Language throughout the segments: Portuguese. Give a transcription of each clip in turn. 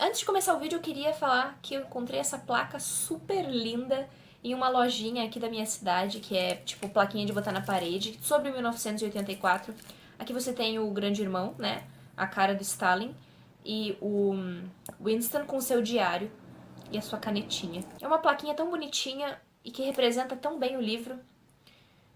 Antes de começar o vídeo, eu queria falar que eu encontrei essa placa super linda em uma lojinha aqui da minha cidade, que é tipo plaquinha de botar na parede, sobre 1984. Aqui você tem o grande irmão, né? A cara do Stalin e o Winston com seu diário e a sua canetinha. É uma plaquinha tão bonitinha e que representa tão bem o livro,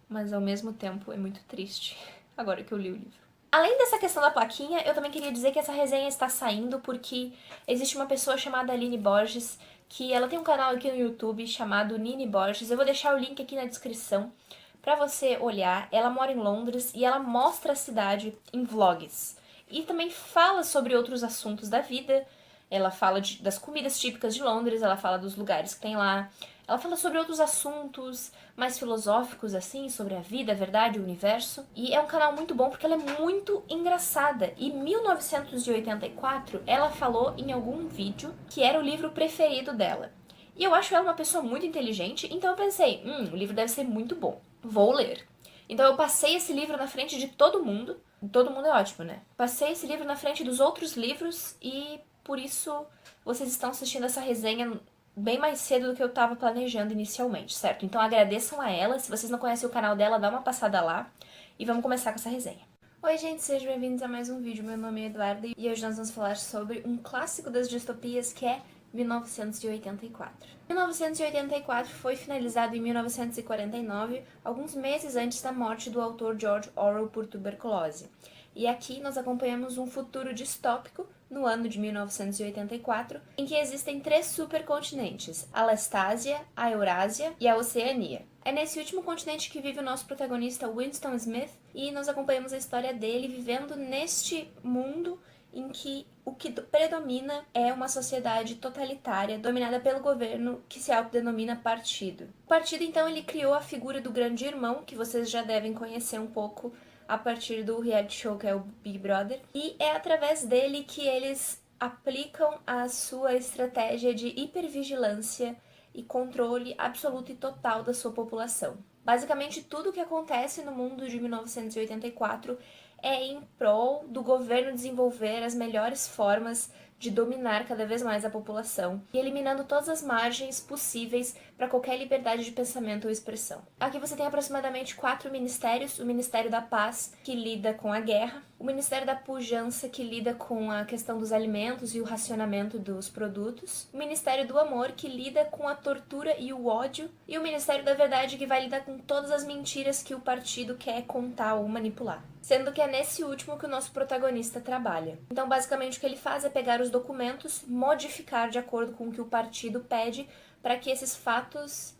mas ao mesmo tempo é muito triste agora que eu li o livro. Além dessa questão da plaquinha, eu também queria dizer que essa resenha está saindo porque existe uma pessoa chamada Aline Borges, que ela tem um canal aqui no YouTube chamado Nini Borges. Eu vou deixar o link aqui na descrição para você olhar. Ela mora em Londres e ela mostra a cidade em vlogs. E também fala sobre outros assuntos da vida. Ela fala das comidas típicas de Londres, ela fala dos lugares que tem lá. Ela fala sobre outros assuntos mais filosóficos, assim, sobre a vida, a verdade, o universo. E é um canal muito bom porque ela é muito engraçada. E 1984, ela falou em algum vídeo que era o livro preferido dela. E eu acho ela uma pessoa muito inteligente, então eu pensei, o livro deve ser muito bom. Vou ler. Então eu passei esse livro na frente de todo mundo. Todo mundo é ótimo, né? Passei esse livro na frente dos outros livros e por isso vocês estão assistindo essa resenha bem mais cedo do que eu estava planejando inicialmente, certo? Então agradeçam a ela. Se vocês não conhecem o canal dela, dá uma passada lá e vamos começar com essa resenha. Oi gente, sejam bem-vindos a mais um vídeo. Meu nome é Eduarda e hoje nós vamos falar sobre um clássico das distopias que é 1984. 1984 foi finalizado em 1949, alguns meses antes da morte do autor George Orwell por tuberculose. E aqui nós acompanhamos um futuro distópico no ano de 1984, em que existem 3 supercontinentes, a Lestásia, a Eurásia e a Oceania. É nesse último continente que vive o nosso protagonista Winston Smith, e nós acompanhamos a história dele vivendo neste mundo em que o que predomina é uma sociedade totalitária dominada pelo governo que se autodenomina partido. O partido, então, ele criou a figura do grande irmão, que vocês já devem conhecer um pouco a partir do reality show que é o Big Brother, e é através dele que eles aplicam a sua estratégia de hipervigilância e controle absoluto e total da sua população. Basicamente, tudo o que acontece no mundo de 1984 é em prol do governo desenvolver as melhores formas de dominar cada vez mais a população e eliminando todas as margens possíveis para qualquer liberdade de pensamento ou expressão. Aqui você tem aproximadamente 4 ministérios: o Ministério da Paz, que lida com a guerra, o Ministério da Pujança, que lida com a questão dos alimentos e o racionamento dos produtos, o Ministério do Amor, que lida com a tortura e o ódio, e o Ministério da Verdade, que vai lidar com todas as mentiras que o partido quer contar ou manipular. Sendo que é nesse último que o nosso protagonista trabalha. Então, basicamente, o que ele faz é pegar os documentos, modificar de acordo com o que o partido pede, para que esses fatos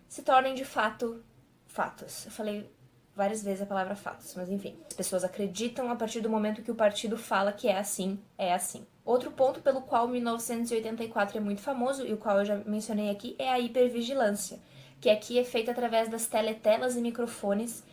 se tornem de fato fatos. Eu falei várias vezes a palavra fatos, mas enfim. As pessoas acreditam a partir do momento que o partido fala que é assim, é assim. Outro ponto pelo qual 1984 é muito famoso, e o qual eu já mencionei aqui, é a hipervigilância, que aqui é feita através das teletelas e microfones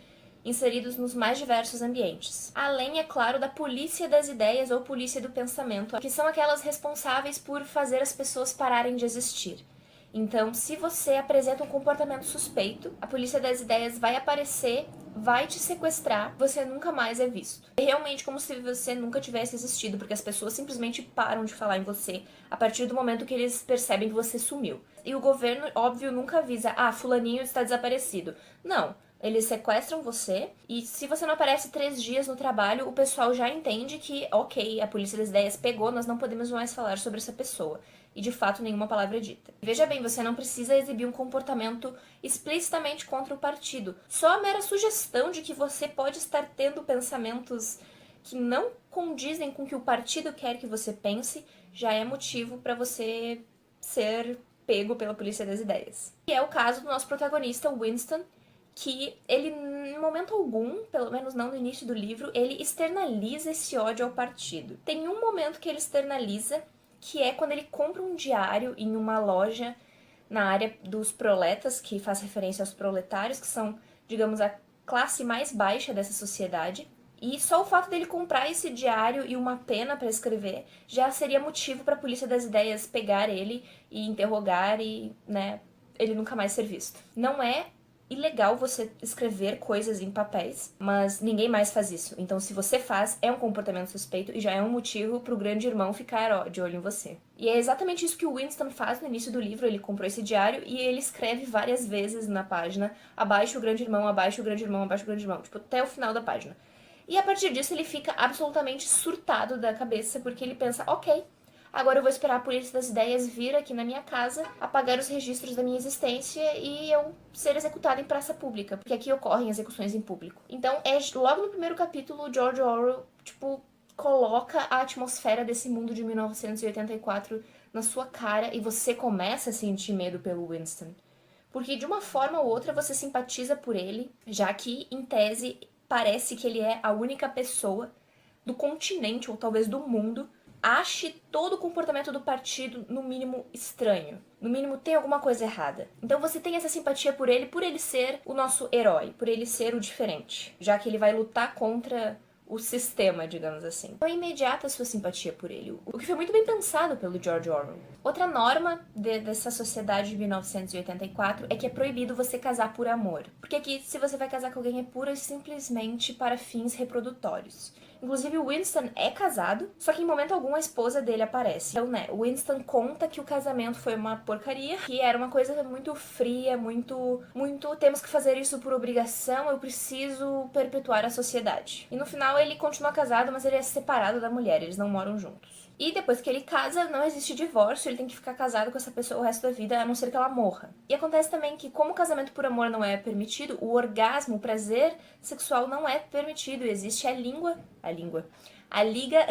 inseridos nos mais diversos ambientes. Além, é claro, da polícia das ideias ou polícia do pensamento, que são aquelas responsáveis por fazer as pessoas pararem de existir. Então, se você apresenta um comportamento suspeito, a polícia das ideias vai aparecer, vai te sequestrar, você nunca mais é visto. É realmente como se você nunca tivesse existido, porque as pessoas simplesmente param de falar em você a partir do momento que eles percebem que você sumiu. E o governo, óbvio, nunca avisa, fulaninho está desaparecido. Não. Eles sequestram você e se você não aparece 3 dias no trabalho, o pessoal já entende que, ok, a polícia das ideias pegou, nós não podemos mais falar sobre essa pessoa. E de fato nenhuma palavra é dita. Veja bem, você não precisa exibir um comportamento explicitamente contra o partido. Só a mera sugestão de que você pode estar tendo pensamentos que não condizem com o que o partido quer que você pense já é motivo para você ser pego pela polícia das ideias. E é o caso do nosso protagonista, Winston, que ele, em momento algum, pelo menos não no início do livro, ele externaliza esse ódio ao partido. Tem um momento que ele externaliza, que é quando ele compra um diário em uma loja na área dos proletas, que faz referência aos proletários, que são, digamos, a classe mais baixa dessa sociedade. E só o fato dele comprar esse diário e uma pena para escrever já seria motivo para a polícia das ideias pegar ele e interrogar e, ele nunca mais ser visto. Não é ilegal você escrever coisas em papéis, mas ninguém mais faz isso. Então, se você faz, é um comportamento suspeito e já é um motivo pro grande irmão ficar, ó, de olho em você. E é exatamente isso que o Winston faz no início do livro. Ele comprou esse diário e ele escreve várias vezes na página: abaixo o grande irmão, abaixo o grande irmão, abaixo o grande irmão, tipo, até o final da página. E a partir disso ele fica absolutamente surtado da cabeça, porque ele pensa, ok, agora eu vou esperar a polícia das ideias vir aqui na minha casa, apagar os registros da minha existência e eu ser executado em praça pública, porque aqui ocorrem execuções em público. Então, logo no primeiro capítulo, o George Orwell, tipo, coloca a atmosfera desse mundo de 1984 na sua cara e você começa a sentir medo pelo Winston. Porque de uma forma ou outra você simpatiza por ele, já que, em tese, parece que ele é a única pessoa do continente, ou talvez do mundo, ache todo o comportamento do partido, no mínimo, estranho. No mínimo, tem alguma coisa errada. Então você tem essa simpatia por ele ser o nosso herói, por ele ser o diferente, já que ele vai lutar contra o sistema, digamos assim. Então é imediata a sua simpatia por ele, o que foi muito bem pensado pelo George Orwell. Outra norma dessa sociedade de 1984 é que é proibido você casar por amor. Porque aqui, se você vai casar com alguém, é pura e simplesmente para fins reprodutórios. Inclusive, o Winston é casado, só que em momento algum a esposa dele aparece. Então, né, o Winston conta que o casamento foi uma porcaria, que era uma coisa muito fria, muito temos que fazer isso por obrigação, eu preciso perpetuar a sociedade. E no final ele continua casado, mas ele é separado da mulher, eles não moram juntos. E depois que ele casa, não existe divórcio, ele tem que ficar casado com essa pessoa o resto da vida, a não ser que ela morra. E acontece também que, como o casamento por amor não é permitido, o orgasmo, o prazer sexual não é permitido. Existe a Liga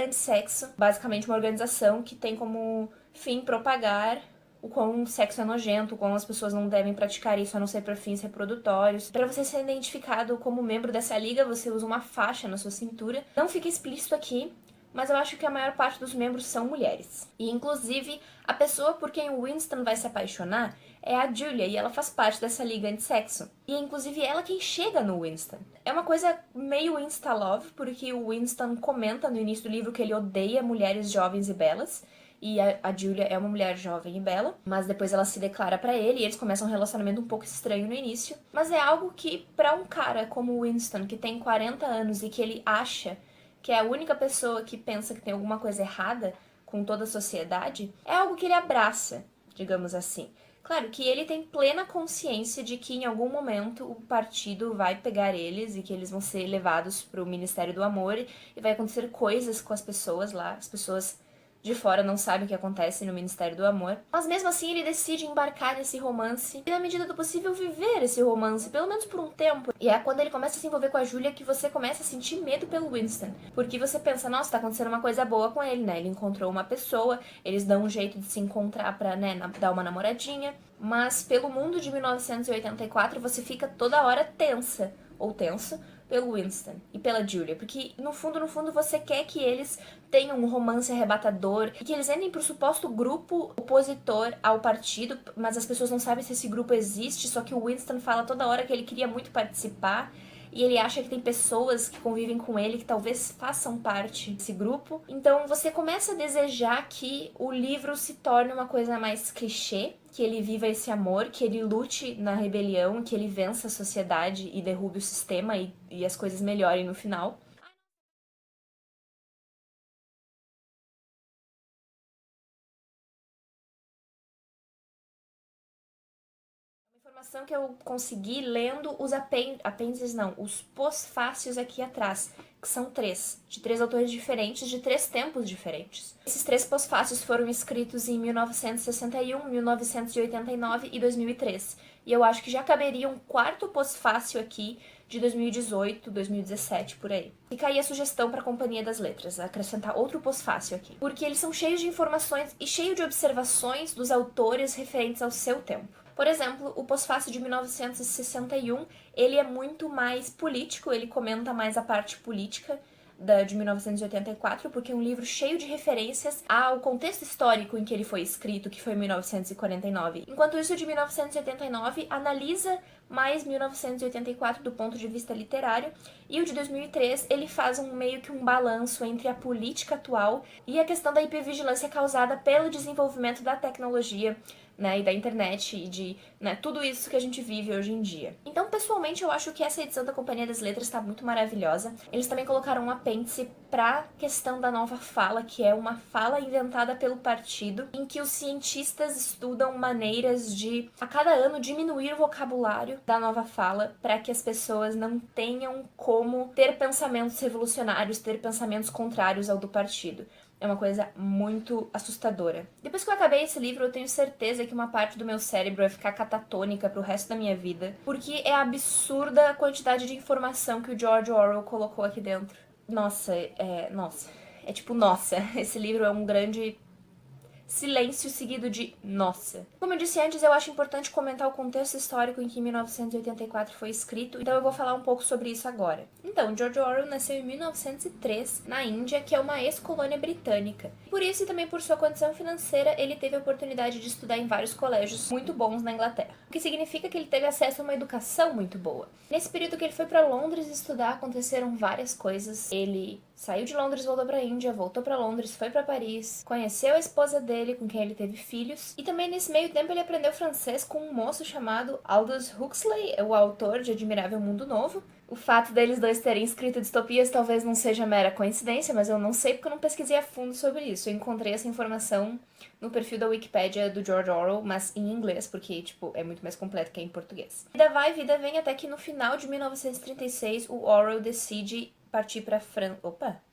Antissexo, basicamente uma organização que tem como fim propagar o quão o sexo é nojento, o quão as pessoas não devem praticar isso a não ser para fins reprodutórios. Para você ser identificado como membro dessa liga, você usa uma faixa na sua cintura. Não fica explícito aqui, mas eu acho que a maior parte dos membros são mulheres. E, inclusive, a pessoa por quem o Winston vai se apaixonar é a Julia, e ela faz parte dessa liga antissexo. E é, inclusive, ela quem chega no Winston. É uma coisa meio insta-love, porque o Winston comenta no início do livro que ele odeia mulheres jovens e belas, e a Julia é uma mulher jovem e bela, mas depois ela se declara pra ele e eles começam um relacionamento um pouco estranho no início. Mas é algo que, pra um cara como o Winston, que tem 40 anos e que ele acha que é a única pessoa que pensa que tem alguma coisa errada com toda a sociedade, é algo que ele abraça, digamos assim. Claro que ele tem plena consciência de que em algum momento o partido vai pegar eles e que eles vão ser levados para o Ministério do Amor e vai acontecer coisas com as pessoas lá, as pessoas de fora não sabem o que acontece no Ministério do Amor. Mas mesmo assim ele decide embarcar nesse romance e, na medida do possível, viver esse romance, pelo menos por um tempo. E é quando ele começa a se envolver com a Julia que você começa a sentir medo pelo Winston. Porque você pensa, nossa, tá acontecendo uma coisa boa com ele, né? Ele encontrou uma pessoa, eles dão um jeito de se encontrar pra, né, dar uma namoradinha. Mas pelo mundo de 1984 você fica toda hora tensa, ou tenso, pelo Winston e pela Julia, porque no fundo você quer que eles tenham um romance arrebatador e que eles entrem pro suposto grupo opositor ao partido, mas as pessoas não sabem se esse grupo existe, só que o Winston fala toda hora que ele queria muito participar e ele acha que tem pessoas que convivem com ele que talvez façam parte desse grupo. Então você começa a desejar que o livro se torne uma coisa mais clichê, que ele viva esse amor, que ele lute na rebelião, que ele vença a sociedade e derrube o sistema e as coisas melhorem no final. Informação que eu consegui lendo os apêndices, não, os pós-fácios aqui atrás, que são três, de três autores diferentes, de três tempos diferentes. Esses três pós-fácios foram escritos em 1961, 1989 e 2003. E eu acho que já caberia um quarto pós-fácil aqui, de 2018, 2017, por aí. Fica aí a sugestão para a Companhia das Letras, acrescentar outro pós-fácil aqui. Porque eles são cheios de informações e cheios de observações dos autores referentes ao seu tempo. Por exemplo, o pós-fácil de 1961, ele é muito mais político, ele comenta mais a parte política de 1984, porque é um livro cheio de referências ao contexto histórico em que ele foi escrito, que foi em 1949. Enquanto isso, o de 1989 analisa mais 1984 do ponto de vista literário, e o de 2003 ele faz meio que um balanço entre a política atual e a questão da hipervigilância causada pelo desenvolvimento da tecnologia, né, e da internet e de, né, tudo isso que a gente vive hoje em dia. Então, pessoalmente, eu acho que essa edição da Companhia das Letras tá muito maravilhosa. Eles também colocaram um apêndice pra questão da nova fala, que é uma fala inventada pelo partido, em que os cientistas estudam maneiras de, a cada ano, diminuir o vocabulário da nova fala para que as pessoas não tenham como ter pensamentos revolucionários, ter pensamentos contrários ao do partido. É uma coisa muito assustadora. Depois que eu acabei esse livro, eu tenho certeza que uma parte do meu cérebro vai ficar catatônica pro resto da minha vida, porque é absurda a quantidade de informação que o George Orwell colocou aqui dentro. Nossa, nossa. É tipo, nossa. Esse livro é um grande silêncio seguido de nossa. Como eu disse antes, eu acho importante comentar o contexto histórico em que 1984 foi escrito, então eu vou falar um pouco sobre isso agora. Então, George Orwell nasceu em 1903, na Índia, que é uma ex-colônia britânica. Por isso e também por sua condição financeira, ele teve a oportunidade de estudar em vários colégios muito bons na Inglaterra, o que significa que ele teve acesso a uma educação muito boa. Nesse período que ele foi para Londres estudar, aconteceram várias coisas. Ele saiu de Londres, voltou pra Índia, voltou pra Londres, foi pra Paris, conheceu a esposa dele, com quem ele teve filhos, e também nesse meio tempo ele aprendeu francês com um moço chamado Aldous Huxley, o autor de Admirável Mundo Novo. O fato deles dois terem escrito distopias talvez não seja mera coincidência, mas eu não sei porque eu não pesquisei a fundo sobre isso. Eu encontrei essa informação no perfil da Wikipédia do George Orwell, mas em inglês, porque, tipo, é muito mais completo que em português. Vida vai, vida vem, até que no final de 1936 o Orwell decide partir para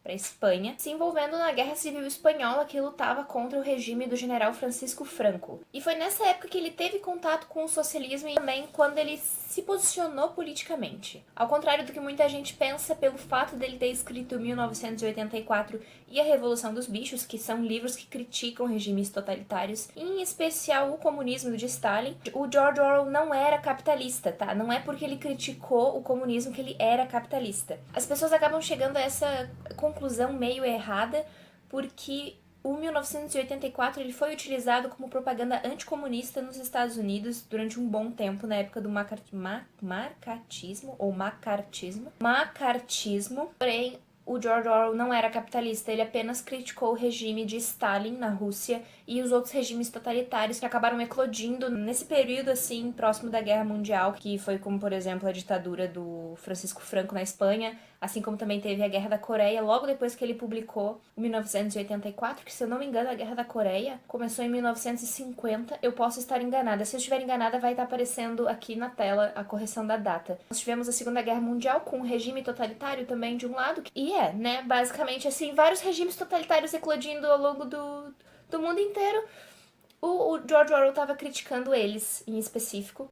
Espanha, se envolvendo na Guerra Civil Espanhola que lutava contra o regime do general Francisco Franco. E foi nessa época que ele teve contato com o socialismo e também quando ele se posicionou politicamente. Ao contrário do que muita gente pensa, pelo fato dele ter escrito 1984 e A Revolução dos Bichos, que são livros que criticam regimes totalitários, em especial o comunismo de Stalin, o George Orwell não era capitalista, tá? Não é porque ele criticou o comunismo que ele era capitalista. As pessoas acabam chegando a essa conclusão meio errada, porque o 1984 ele foi utilizado como propaganda anticomunista nos Estados Unidos durante um bom tempo, na época do macartismo. Porém, o George Orwell não era capitalista, ele apenas criticou o regime de Stalin na Rússia e os outros regimes totalitários que acabaram eclodindo nesse período, assim, próximo da Guerra Mundial, que foi como, por exemplo, a ditadura do Francisco Franco na Espanha, assim como também teve a Guerra da Coreia, logo depois que ele publicou em 1984, que se eu não me engano a Guerra da Coreia começou em 1950, eu posso estar enganada. Se eu estiver enganada, vai estar aparecendo aqui na tela a correção da data. Nós tivemos a Segunda Guerra Mundial com um regime totalitário também de um lado, e né, basicamente assim, vários regimes totalitários eclodindo ao longo do mundo inteiro. O George Orwell estava criticando eles em específico.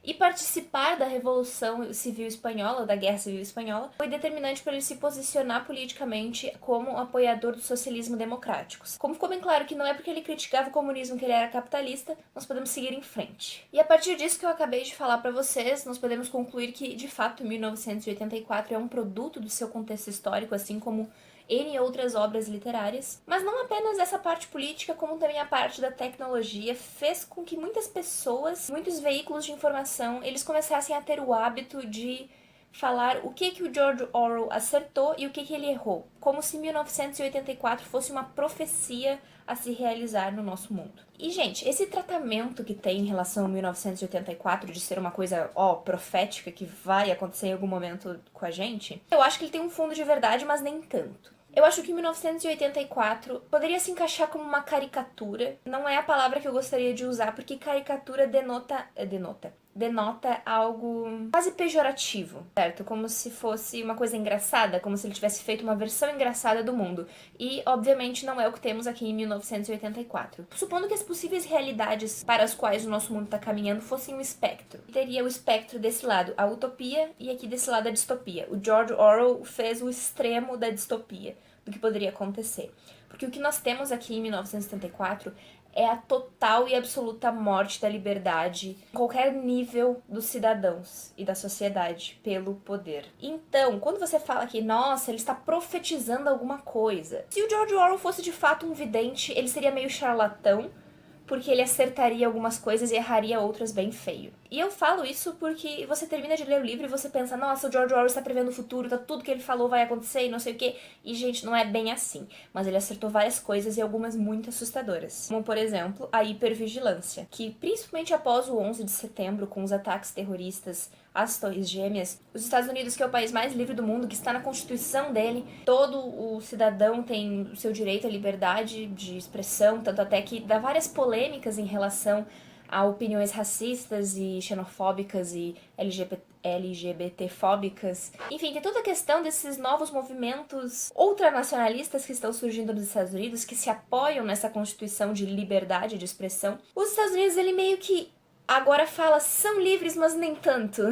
E participar da Revolução Civil Espanhola, da Guerra Civil Espanhola, foi determinante para ele se posicionar politicamente como um apoiador do socialismo democrático. Como ficou bem claro que não é porque ele criticava o comunismo que ele era capitalista, nós podemos seguir em frente. E a partir disso que eu acabei de falar para vocês, nós podemos concluir que, de fato, 1984 é um produto do seu contexto histórico, assim como N outras obras literárias, mas não apenas essa parte política, como também a parte da tecnologia fez com que muitas pessoas, muitos veículos de informação, eles começassem a ter o hábito de falar o que o George Orwell acertou e o que ele errou, como se 1984 fosse uma profecia a se realizar no nosso mundo. E, gente, esse tratamento que tem em relação a 1984 de ser uma coisa, profética que vai acontecer em algum momento com a gente, eu acho que ele tem um fundo de verdade, mas nem tanto. Eu acho que 1984 poderia se encaixar como uma caricatura. Não é a palavra que eu gostaria de usar, porque caricatura denota algo quase pejorativo, certo? Como se fosse uma coisa engraçada, como se ele tivesse feito uma versão engraçada do mundo. E, obviamente, não é o que temos aqui em 1984. Supondo que as possíveis realidades para as quais o nosso mundo está caminhando fossem um espectro. Teria o espectro desse lado, a utopia, e aqui desse lado a distopia. O George Orwell fez o extremo da distopia, do que poderia acontecer. Porque o que nós temos aqui em 1974 é a total e absoluta morte da liberdade em qualquer nível dos cidadãos e da sociedade pelo poder. Então, quando você fala que, nossa, ele está profetizando alguma coisa, se o George Orwell fosse de fato um vidente, ele seria meio charlatão, porque ele acertaria algumas coisas e erraria outras bem feio. E eu falo isso porque você termina de ler o livro e você pensa, nossa, o George Orwell está prevendo o futuro, tá tudo que ele falou vai acontecer e não sei o quê. E, gente, não é bem assim. Mas ele acertou várias coisas e algumas muito assustadoras. Como, por exemplo, a hipervigilância, que principalmente após o 11 de setembro, com os ataques terroristas às Torres Gêmeas, os Estados Unidos, que é o país mais livre do mundo, que está na Constituição dele, todo o cidadão tem o seu direito à liberdade de expressão, tanto até que dá várias polêmicas em relação a opiniões racistas e xenofóbicas e LGBTfóbicas. Enfim, tem toda a questão desses novos movimentos ultranacionalistas que estão surgindo nos Estados Unidos, que se apoiam nessa constituição de liberdade de expressão. Os Estados Unidos, ele meio que agora fala, são livres, mas nem tanto.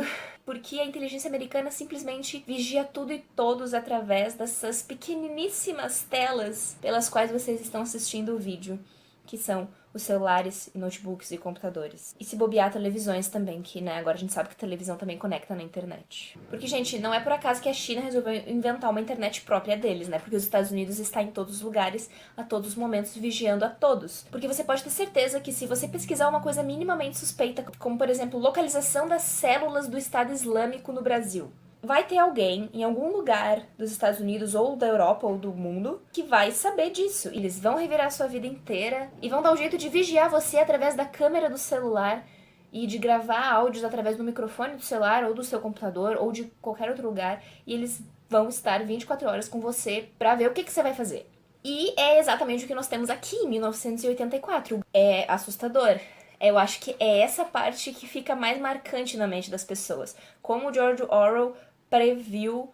Porque a inteligência americana simplesmente vigia tudo e todos através dessas pequeniníssimas telas pelas quais vocês estão assistindo o vídeo, que são os celulares, notebooks e computadores. E se bobear, televisões também, que, né, agora a gente sabe que televisão também conecta na internet. Porque, gente, não é por acaso que a China resolveu inventar uma internet própria deles, né? Porque os Estados Unidos está em todos os lugares, a todos os momentos, vigiando a todos. Porque você pode ter certeza que se você pesquisar uma coisa minimamente suspeita, como, por exemplo, localização das células do Estado Islâmico no Brasil, vai ter alguém em algum lugar dos Estados Unidos ou da Europa ou do mundo que vai saber disso. Eles vão revirar a sua vida inteira e vão dar um jeito de vigiar você através da câmera do celular e de gravar áudios através do microfone do celular ou do seu computador ou de qualquer outro lugar, e eles vão estar 24 horas com você pra ver o que você vai fazer. E é exatamente o que nós temos aqui em 1984. É assustador. Eu acho que é essa parte que fica mais marcante na mente das pessoas. Como o George Orwell previu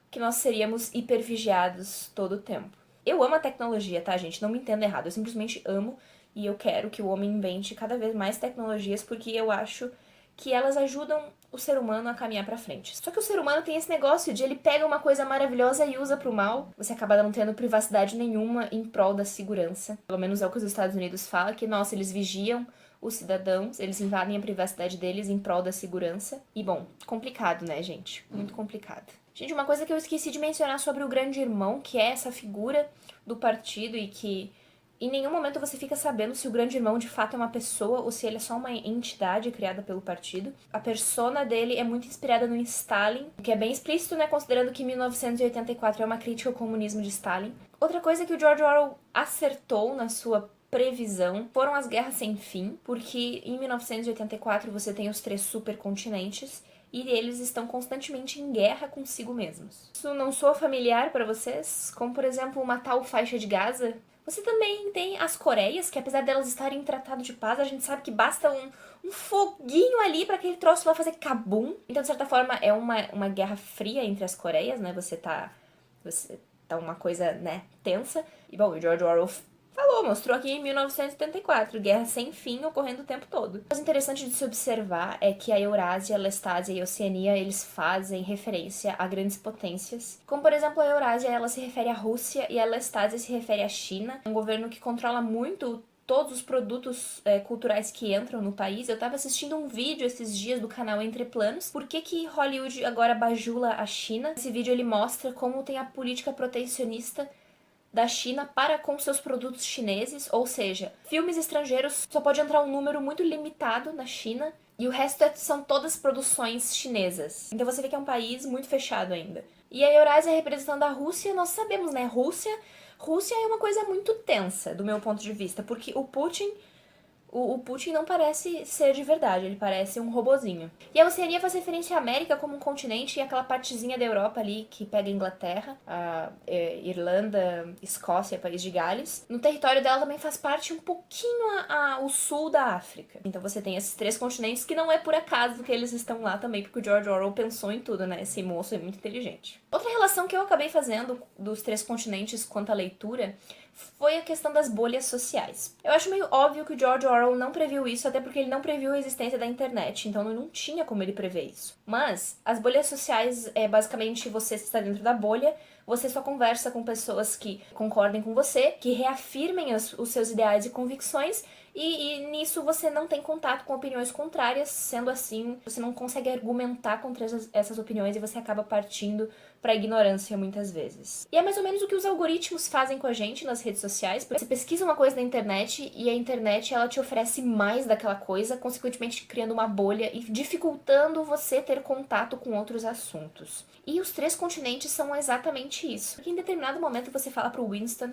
que nós seríamos hipervigiados todo o tempo. Eu amo a tecnologia, tá, gente? Não me entenda errado. Eu simplesmente amo e eu quero que o homem invente cada vez mais tecnologias porque eu acho que elas ajudam o ser humano a caminhar pra frente. Só que o ser humano tem esse negócio de ele pega uma coisa maravilhosa e usa pro mal. Você acaba não tendo privacidade nenhuma em prol da segurança. Pelo menos é o que os Estados Unidos falam, que, nossa, eles vigiam os cidadãos, eles invadem a privacidade deles em prol da segurança. E, bom, complicado, né, gente? Muito complicado. Gente, uma coisa que eu esqueci de mencionar sobre o Grande Irmão, que é essa figura do partido e que em nenhum momento você fica sabendo se o Grande Irmão de fato é uma pessoa ou se ele é só uma entidade criada pelo partido. A persona dele é muito inspirada no Stalin, o que é bem explícito, né, considerando que 1984 é uma crítica ao comunismo de Stalin. Outra coisa que o George Orwell acertou na sua previsão foram as guerras sem fim, porque em 1984 você tem os 3 supercontinentes e eles estão constantemente em guerra consigo mesmos. Isso não soa familiar para vocês? Como, por exemplo, uma tal faixa de Gaza? Você também tem as Coreias, que apesar delas estarem em tratado de paz, a gente sabe que basta um foguinho ali para aquele troço lá fazer cabum. Então, de certa forma, é uma guerra fria entre as Coreias, né? Você tá uma coisa, né, tensa. E, bom, o George Orwell mostrou aqui em 1974, guerra sem fim ocorrendo o tempo todo. O mais interessante de se observar é que a Eurásia, a Lestásia e a Oceania, eles fazem referência a grandes potências. Como, por exemplo, a Eurásia, ela se refere à Rússia e a Lestásia se refere à China, um governo que controla muito todos os produtos culturais que entram no país. Eu tava assistindo um vídeo esses dias do canal Entre Planos. Por que Hollywood agora bajula a China? Esse vídeo ele mostra como tem a política protecionista da China para com seus produtos chineses, ou seja, filmes estrangeiros só pode entrar um número muito limitado na China e o resto são todas produções chinesas. Então você vê que é um país muito fechado ainda. E a Eurásia representando a Rússia, nós sabemos, né? Rússia é uma coisa muito tensa, do meu ponto de vista, porque o Putin não parece ser de verdade, ele parece um robozinho. E a Oceania faz referência à América como um continente e aquela partezinha da Europa ali que pega a Inglaterra, a Irlanda, Escócia, País de Gales. No território dela também faz parte um pouquinho o sul da África. Então você tem esses 3 continentes que não é por acaso que eles estão lá também, porque o George Orwell pensou em tudo, né? Esse moço é muito inteligente. Outra relação que eu acabei fazendo dos 3 continentes quanto à leitura foi a questão das bolhas sociais. Eu acho meio óbvio que o George Orwell não previu isso, até porque ele não previu a existência da internet, então não tinha como ele prever isso. Mas as bolhas sociais é basicamente você está dentro da bolha, você só conversa com pessoas que concordem com você, que reafirmem os seus ideais e convicções, e nisso você não tem contato com opiniões contrárias, sendo assim, você não consegue argumentar contra essas opiniões e você acaba partindo pra ignorância muitas vezes. E é mais ou menos o que os algoritmos fazem com a gente nas redes sociais. Você pesquisa uma coisa na internet e a internet ela te oferece mais daquela coisa, consequentemente criando uma bolha e dificultando você ter contato com outros assuntos. E os três continentes são exatamente isso. Porque em determinado momento você fala pro Winston...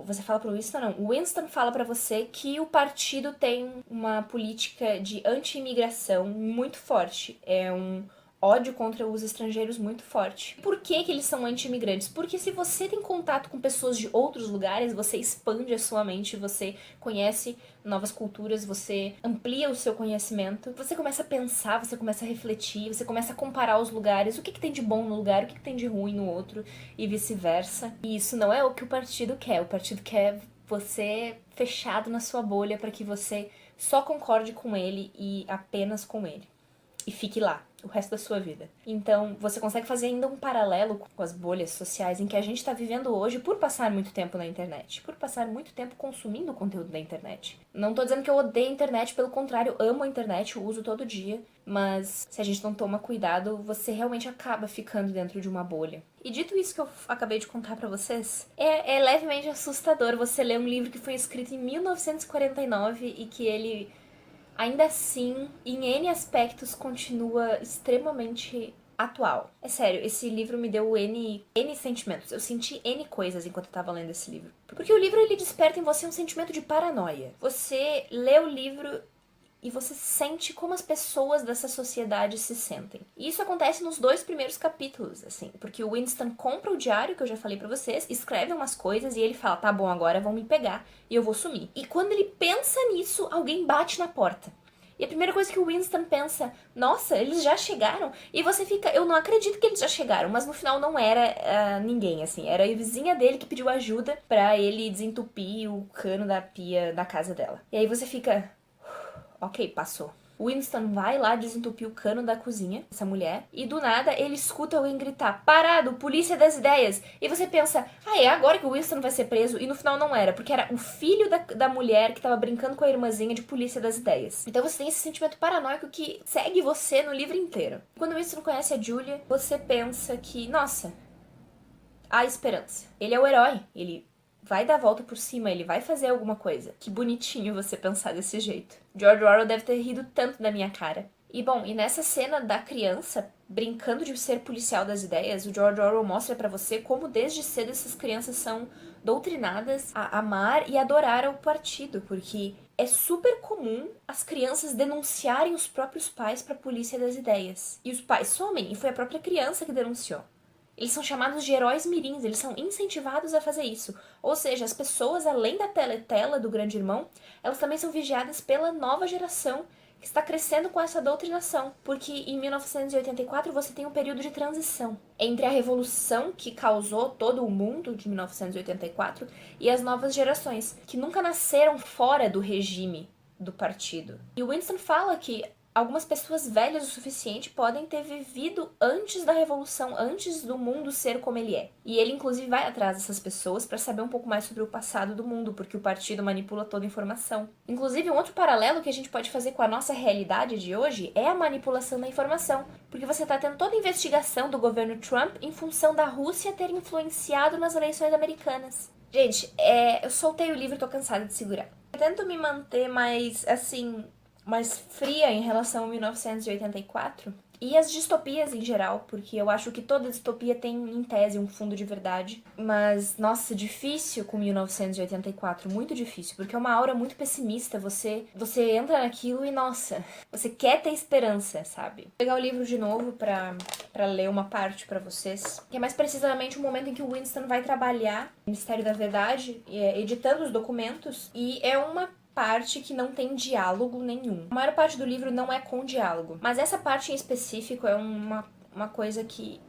Você fala pro Winston, não. O Winston fala pra você que o partido tem uma política de anti-imigração muito forte. É um ódio contra os estrangeiros muito forte. Por que que eles são anti-imigrantes? Porque se você tem contato com pessoas de outros lugares, você expande a sua mente, você conhece novas culturas, você amplia o seu conhecimento, você começa a pensar, você começa a refletir, você começa a comparar os lugares, o que que tem de bom no lugar, o que que tem de ruim no outro e vice-versa. E isso não é o que o partido quer. O partido quer você fechado na sua bolha para que você só concorde com ele e apenas com ele. E fique lá o resto da sua vida. Então, você consegue fazer ainda um paralelo com as bolhas sociais em que a gente está vivendo hoje por passar muito tempo na internet, por passar muito tempo consumindo o conteúdo da internet. Não tô dizendo que eu odeio a internet, pelo contrário, amo a internet, eu uso todo dia, mas se a gente não toma cuidado, você realmente acaba ficando dentro de uma bolha. E dito isso que eu acabei de contar pra vocês, é levemente assustador você ler um livro que foi escrito em 1949 e que ele... ainda assim, em N aspectos, continua extremamente atual. É sério, esse livro me deu N sentimentos. Eu senti N coisas enquanto eu tava lendo esse livro. Porque o livro, ele desperta em você um sentimento de paranoia. Você lê o livro e você sente como as pessoas dessa sociedade se sentem. E isso acontece nos 2 primeiros capítulos, assim, porque o Winston compra o diário, que eu já falei pra vocês, escreve umas coisas e ele fala, tá bom, agora vão me pegar e eu vou sumir. E quando ele pensa nisso, alguém bate na porta. E a primeira coisa que o Winston pensa, nossa, eles já chegaram? E você fica, eu não acredito que eles já chegaram, mas no final não era ninguém, assim, era a vizinha dele que pediu ajuda pra ele desentupir o cano da pia da casa dela. E aí você fica... ok, passou. Winston vai lá desentupir o cano da cozinha, essa mulher, e do nada ele escuta alguém gritar, parado, polícia das ideias. E você pensa, é agora que o Winston vai ser preso? E no final não era, porque era o filho da mulher que tava brincando com a irmãzinha de polícia das ideias. Então você tem esse sentimento paranoico que segue você no livro inteiro. Quando o Winston conhece a Julia, você pensa que, nossa, há esperança. Ele é o herói, ele vai dar a volta por cima, ele vai fazer alguma coisa. Que bonitinho você pensar desse jeito. George Orwell deve ter rido tanto da minha cara. E bom, e nessa cena da criança brincando de ser policial das ideias, o George Orwell mostra pra você como desde cedo essas crianças são doutrinadas a amar e adorar o partido, porque é super comum as crianças denunciarem os próprios pais pra polícia das ideias. E os pais somem, e foi a própria criança que denunciou. Eles são chamados de heróis mirins, eles são incentivados a fazer isso. Ou seja, as pessoas, além da teletela do grande irmão, elas também são vigiadas pela nova geração que está crescendo com essa doutrinação. Porque em 1984 você tem um período de transição entre a revolução que causou todo o mundo de 1984 e as novas gerações, que nunca nasceram fora do regime do partido. E o Winston fala que algumas pessoas velhas o suficiente podem ter vivido antes da revolução, antes do mundo ser como ele é. E ele, inclusive, vai atrás dessas pessoas para saber um pouco mais sobre o passado do mundo, porque o partido manipula toda a informação. Inclusive, um outro paralelo que a gente pode fazer com a nossa realidade de hoje é a manipulação da informação, porque você está tendo toda a investigação do governo Trump em função da Rússia ter influenciado nas eleições americanas. Gente, eu soltei o livro e tô cansada de segurar. Eu tento me manter mais, assim, mais fria em relação a 1984 e as distopias em geral, porque eu acho que toda distopia tem, em tese, um fundo de verdade. Mas, nossa, difícil com 1984, muito difícil, porque é uma aura muito pessimista. Você entra naquilo e, nossa, você quer ter esperança, sabe? Vou pegar o livro de novo pra ler uma parte pra vocês, que é mais precisamente o momento em que o Winston vai trabalhar no Ministério da Verdade, editando os documentos, e é uma parte que não tem diálogo nenhum. A maior parte do livro não é com diálogo, mas essa parte em específico é uma coisa que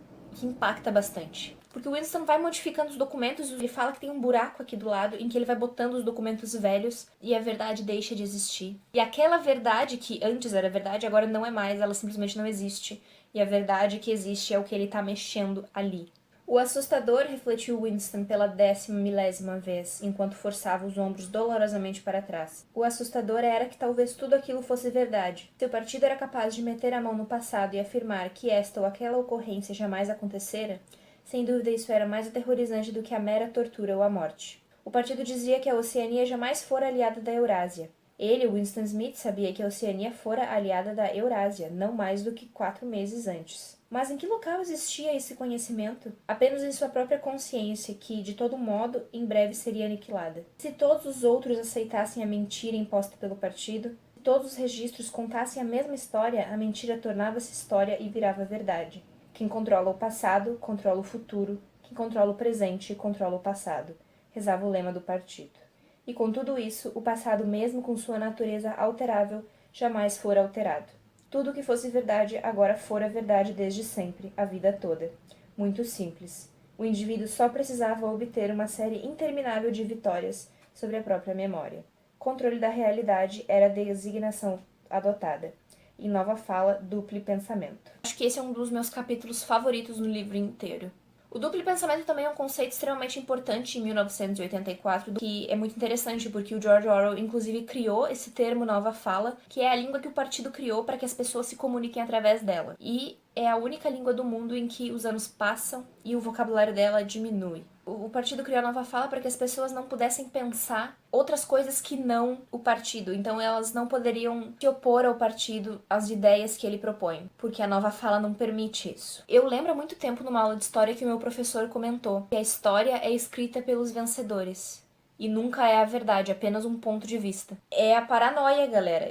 impacta bastante. Porque o Winston vai modificando os documentos, ele fala que tem um buraco aqui do lado em que ele vai botando os documentos velhos e a verdade deixa de existir. E aquela verdade que antes era verdade, agora não é mais, ela simplesmente não existe. E a verdade que existe é o que ele tá mexendo ali. O assustador, refletiu Winston pela 10ª vez, enquanto forçava os ombros dolorosamente para trás. O assustador era que talvez tudo aquilo fosse verdade. Se o partido era capaz de meter a mão no passado e afirmar que esta ou aquela ocorrência jamais acontecera, sem dúvida isso era mais aterrorizante do que a mera tortura ou a morte. O partido dizia que a Oceania jamais fora aliada da Eurásia. Ele, Winston Smith, sabia que a Oceania fora aliada da Eurásia, não mais do que 4 meses antes. Mas em que local existia esse conhecimento? Apenas em sua própria consciência, que, de todo modo, em breve seria aniquilada. Se todos os outros aceitassem a mentira imposta pelo partido, se todos os registros contassem a mesma história, a mentira tornava-se história e virava verdade. Quem controla o passado, controla o futuro. Quem controla o presente, controla o passado. Rezava o lema do partido. E com tudo isso, o passado, mesmo com sua natureza alterável, jamais fora alterado. Tudo o que fosse verdade agora fora verdade desde sempre, a vida toda. Muito simples. O indivíduo só precisava obter uma série interminável de vitórias sobre a própria memória. Controle da realidade era a designação adotada. Em Nova Fala, duplo pensamento. Acho que esse é um dos meus capítulos favoritos no livro inteiro. O duplo pensamento também é um conceito extremamente importante em 1984, que é muito interessante porque o George Orwell, inclusive, criou esse termo nova fala, que é a língua que o partido criou para que as pessoas se comuniquem através dela. E é a única língua do mundo em que os anos passam e o vocabulário dela diminui. O partido criou a nova fala para que as pessoas não pudessem pensar outras coisas que não o partido. Então elas não poderiam se opor ao partido, às ideias que ele propõe, porque a nova fala não permite isso. Eu lembro há muito tempo numa aula de história que o meu professor comentou que a história é escrita pelos vencedores. E nunca é a verdade, apenas um ponto de vista. É a paranoia, galera.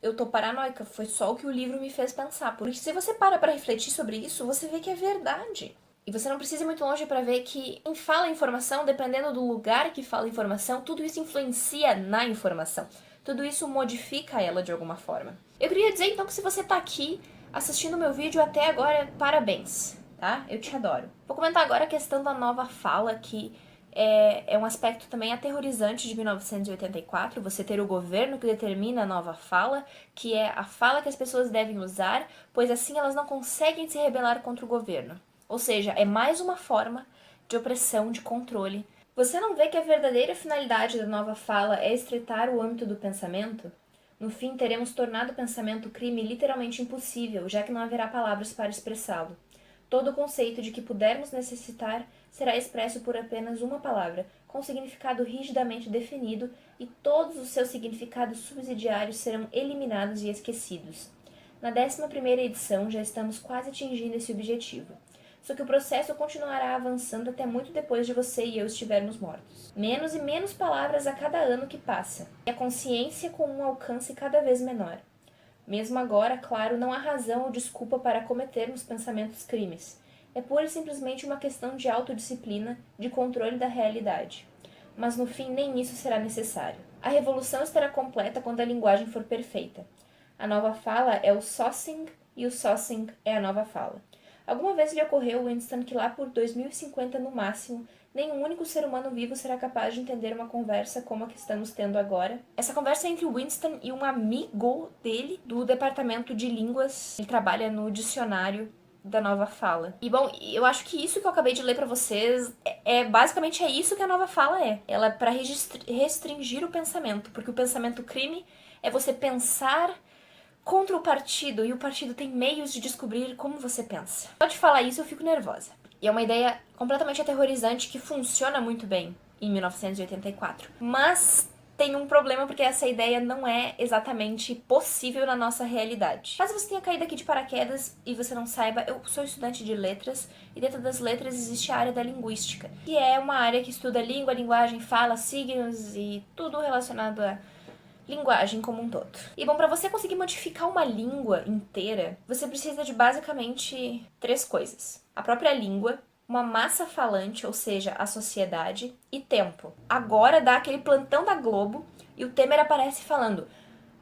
Eu tô paranoica. Foi só o que o livro me fez pensar. Porque se você para pra refletir sobre isso, você vê que é verdade. E você não precisa ir muito longe para ver que quem fala a informação, dependendo do lugar que fala a informação, tudo isso influencia na informação. Tudo isso modifica ela de alguma forma. Eu queria dizer então que se você tá aqui assistindo meu vídeo até agora, parabéns, tá? Eu te adoro. Vou comentar agora a questão da nova fala, que é um aspecto também aterrorizante de 1984, você ter o governo que determina a nova fala, que é a fala que as pessoas devem usar, pois assim elas não conseguem se rebelar contra o governo. Ou seja, é mais uma forma de opressão, de controle. Você não vê que a verdadeira finalidade da nova fala é estreitar o âmbito do pensamento? No fim, teremos tornado o pensamento crime literalmente impossível, já que não haverá palavras para expressá-lo. Todo o conceito de que pudermos necessitar será expresso por apenas uma palavra, com significado rigidamente definido, e todos os seus significados subsidiários serão eliminados e esquecidos. Na 11ª edição, já estamos quase atingindo esse objetivo. Só que o processo continuará avançando até muito depois de você e eu estivermos mortos. Menos e menos palavras a cada ano que passa, e a consciência com um alcance cada vez menor. Mesmo agora, claro, não há razão ou desculpa para cometermos pensamentos crimes. É pura e simplesmente uma questão de autodisciplina, de controle da realidade. Mas no fim nem isso será necessário. A revolução estará completa quando a linguagem for perfeita. A nova fala é o Saussing e o Saussing é a nova fala. Alguma vez lhe ocorreu, Winston, que lá por 2050 no máximo, nenhum único ser humano vivo será capaz de entender uma conversa como a que estamos tendo agora? Essa conversa é entre Winston e um amigo dele do departamento de línguas. Ele trabalha no dicionário da nova fala. E bom, eu acho que isso que eu acabei de ler pra vocês basicamente é isso que a nova fala é. Ela é pra restringir o pensamento, porque o pensamento crime é você pensar contra o partido, e o partido tem meios de descobrir como você pensa. Só de falar isso eu fico nervosa. E é uma ideia completamente aterrorizante que funciona muito bem em 1984. Mas tem um problema porque essa ideia não é exatamente possível na nossa realidade. Caso você tenha caído aqui de paraquedas e você não saiba, eu sou estudante de letras e dentro das letras existe a área da linguística, que é uma área que estuda língua, linguagem, fala, signos e tudo relacionado a linguagem como um todo. E bom, para você conseguir modificar uma língua inteira, você precisa de basicamente 3 coisas. A própria língua, uma massa falante, ou seja, a sociedade, e tempo. Agora dá aquele plantão da Globo e o Temer aparece falando: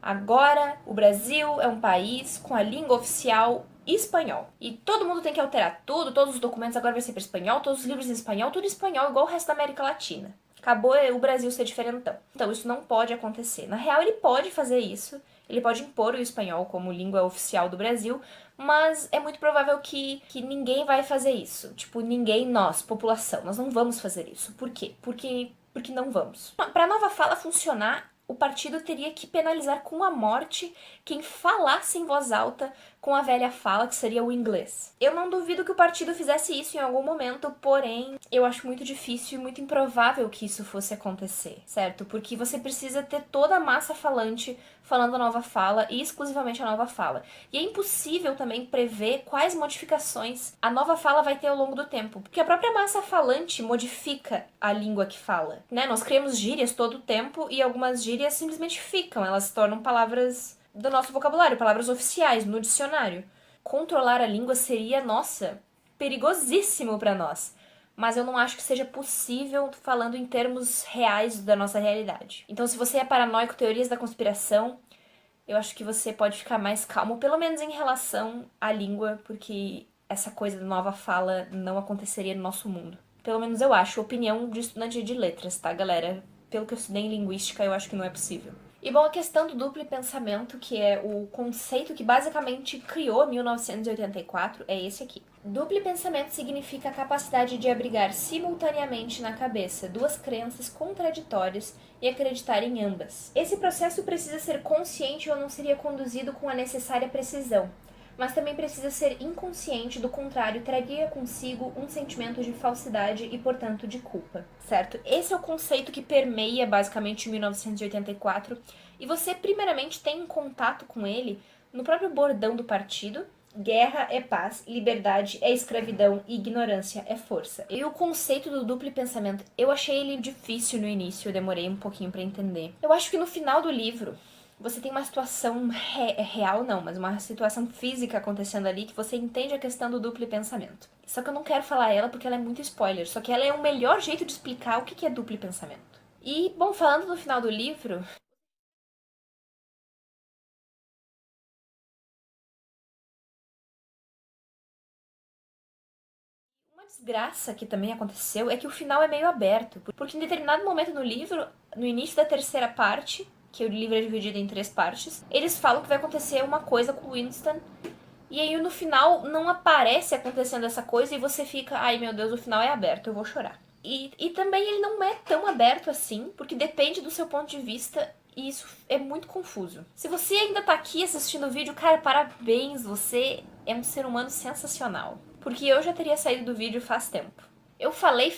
agora o Brasil é um país com a língua oficial espanhol. E todo mundo tem que alterar tudo, todos os documentos agora vai ser para espanhol, todos os livros em espanhol, tudo em espanhol, igual o resto da América Latina. Acabou o Brasil ser diferentão. Então, isso não pode acontecer. Na real, ele pode fazer isso, ele pode impor o espanhol como língua oficial do Brasil, mas é muito provável que ninguém vai fazer isso. Tipo, ninguém, nós, população, nós não vamos fazer isso. Por quê? Porque não vamos. Para a nova fala funcionar, o partido teria que penalizar com a morte quem falasse em voz alta com a velha fala, que seria o inglês. Eu não duvido que o partido fizesse isso em algum momento, porém, eu acho muito difícil e muito improvável que isso fosse acontecer, certo? Porque você precisa ter toda a massa falante falando a nova fala e exclusivamente a nova fala. E é impossível também prever quais modificações a nova fala vai ter ao longo do tempo, porque a própria massa falante modifica a língua que fala, né? Nós criamos gírias todo o tempo e algumas gírias simplesmente ficam, elas se tornam palavras do nosso vocabulário, palavras oficiais no dicionário. Controlar a língua seria, nossa, perigosíssimo para nós. Mas eu não acho que seja possível falando em termos reais da nossa realidade. Então, se você é paranoico, teorias da conspiração, eu acho que você pode ficar mais calmo, pelo menos em relação à língua, porque essa coisa da nova fala não aconteceria no nosso mundo. Pelo menos eu acho, opinião de estudante de letras, tá, galera? Pelo que eu estudei em linguística, eu acho que não é possível. E bom, a questão do duplo pensamento, que é o conceito que basicamente criou 1984, é esse aqui. Duplo pensamento significa a capacidade de abrigar simultaneamente na cabeça duas crenças contraditórias e acreditar em ambas. Esse processo precisa ser consciente ou não seria conduzido com a necessária precisão, mas também precisa ser inconsciente, do contrário, traria consigo um sentimento de falsidade e, portanto, de culpa, certo? Esse é o conceito que permeia basicamente 1984, e você primeiramente tem um contato com ele no próprio bordão do partido: guerra é paz, liberdade é escravidão e ignorância é força. E o conceito do duplo pensamento, eu achei ele difícil no início, eu demorei um pouquinho pra entender. Eu acho que no final do livro você tem uma situação real, não, mas uma situação física acontecendo ali que você entende a questão do duplo pensamento. Só que eu não quero falar ela porque ela é muito spoiler, só que ela é o melhor jeito de explicar o que é duplo pensamento. E, bom, falando no final do livro, uma desgraça que também aconteceu é que o final é meio aberto, porque em determinado momento no livro, no início da terceira parte, que o livro é dividido em três partes, eles falam que vai acontecer uma coisa com o Winston, e aí no final não aparece acontecendo essa coisa e você fica, ai meu Deus, o final é aberto, eu vou chorar. E também ele não é tão aberto assim, porque depende do seu ponto de vista e isso é muito confuso. Se você ainda tá aqui assistindo o vídeo, cara, parabéns, você é um ser humano sensacional. Porque eu já teria saído do vídeo faz tempo. Eu falei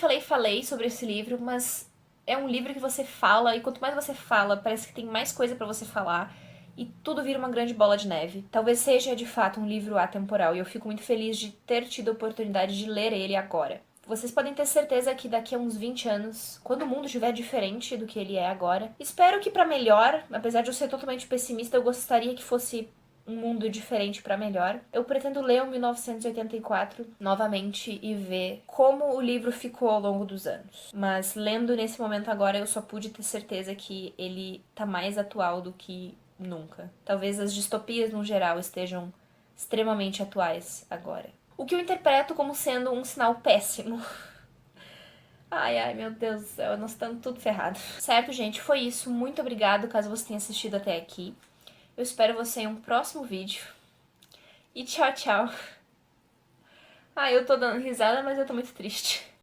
sobre esse livro, mas é um livro que você fala e quanto mais você fala, parece que tem mais coisa pra você falar e tudo vira uma grande bola de neve. Talvez seja de fato um livro atemporal e eu fico muito feliz de ter tido a oportunidade de ler ele agora. Vocês podem ter certeza que daqui a uns 20 anos, quando o mundo estiver diferente do que ele é agora, espero que pra melhor, apesar de eu ser totalmente pessimista, eu gostaria que fosse um mundo diferente pra melhor. Eu pretendo ler o 1984 novamente e ver como o livro ficou ao longo dos anos. Mas lendo nesse momento agora, eu só pude ter certeza que ele tá mais atual do que nunca. Talvez as distopias no geral estejam extremamente atuais agora. O que eu interpreto como sendo um sinal péssimo. Ai, meu Deus do céu, nós estamos tudo ferrado. Certo, gente, foi isso. Muito obrigado caso você tenha assistido até aqui. Eu espero você em um próximo vídeo. E tchau, tchau. Eu tô dando risada, mas eu tô muito triste.